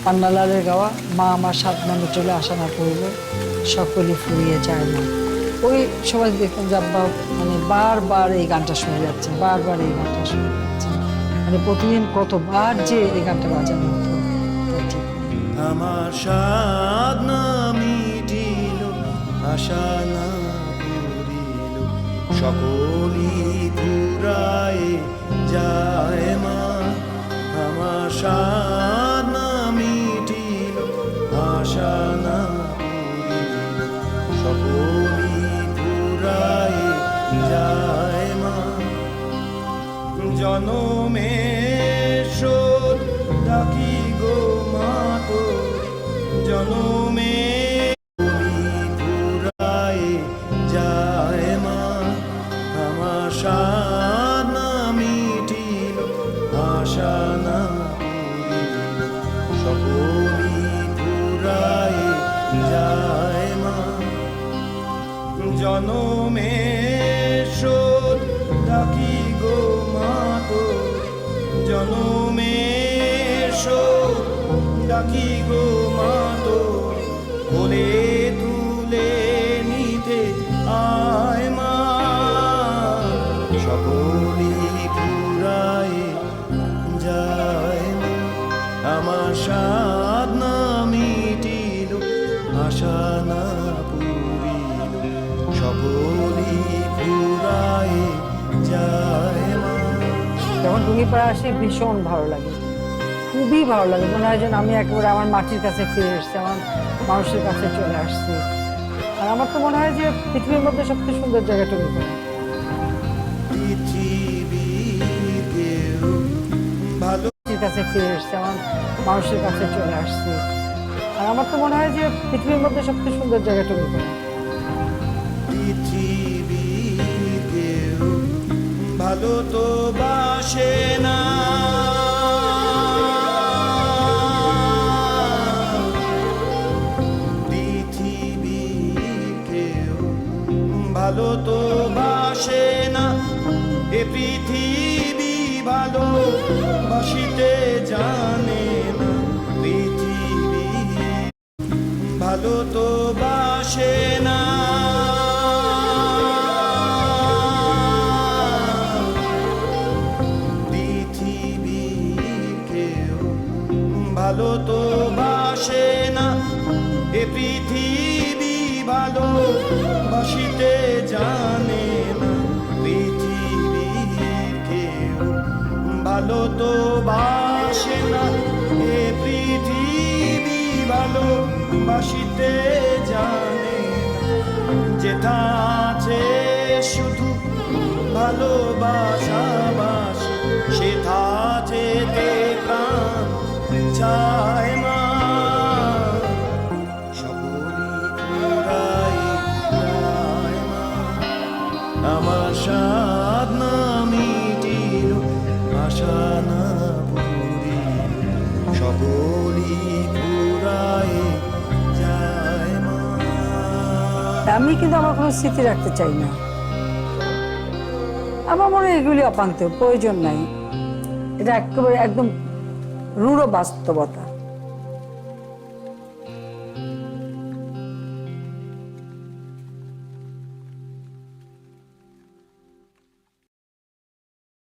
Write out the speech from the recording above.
পান্নালালের গাওয়া মা আমার সাত নামে চলে আসা না পড়লে সকলে ফুরিয়ে যায় না। ওই সবাই দেখতাম যে আব্বা মানে বারবার এই গানটা শুনে যাচ্ছেন, বারবার এই গানটা শুনে যাচ্ছেন, মানে প্রতিদিন কতবার যে এই গানটা বাজানো হতো তা ঠিক নেই। আমার সাধ না মিটিল, আশা না পুরিল, সকলি ফুরায় যায় মা। আমার সাধ না মিটিল, আশা না পুরিল, সকলি ফুরায় যায় মা। জনমের শোধ ডাকি গো মা তোরে, জনমে ফুরায় যায় মা। আমার সাধ না মিটিল, আশা না পুরিল, সকলি ফুরায় যায় মা। জনমের শোধ ডাকি গো মা তোরে, জনমের শোধ ডাকি গো মা তোরে, কোলে তুলে নিতে আয় মা। সকলি ফুরায় যায় মা। আমার সাধ না মিটিল, আশা না পুরিল, সকলি ফুরায় যায় মা। যখন টুঙ্গিপাড়া আসি ভীষণ ভালো লাগে, খুবই ভালো লাগে। মনে হয় যেন আমি একেবারে আমার মাটির কাছে ফিরে এসেছি, আমার মানুষের কাছে চলে আসছি। আর আমার তো মনে হয় যে পৃথিবীর মধ্যে সবচেয়ে সুন্দর জায়গা টুঙ্গিপাড়া। পৃথিবীর কেউ ভালো মাটির কাছে ফিরে এসেছি, আমার মানুষের কাছে চলে আসছি। আর আমার তো মনে হয় যে পৃথিবীর মধ্যে সবচেয়ে সুন্দর জায়গা টুঙ্গিপাড়া। পৃথিবীর কেউ ভালো তো বাসে না, পৃথিবীর কেউ ভালো তো বাসে না। এ পৃথিবী ভালো বাসিতে জানে না, পৃথিবী ভালো তো বাসে না। পৃথিবীর কেউ ভালো তো বাসে না, এ পৃথিবী ভালো বাসিতে জানে না, পৃথিবীর কেউ ভালো তো বাসে না। এ পৃথিবী ভালো বাসিতে জানে না, যেথা আছে শুধু ভালোবাসা বাস, সেথা যেতে প্রাণ চায় মা। সকলি ফুরায় যায় মা। আমার সাধ না মিটিল, আশা না পুরিল, সকলি ফুরায় যায় মা। আমি কিন্তু আমার কোনো স্মৃতি রাখতে চাই না। আমার মনে হয় এগুলি অপান্ত, প্রয়োজন নাই। এটা একেবারে একদম রূঢ় বাস্তবতা।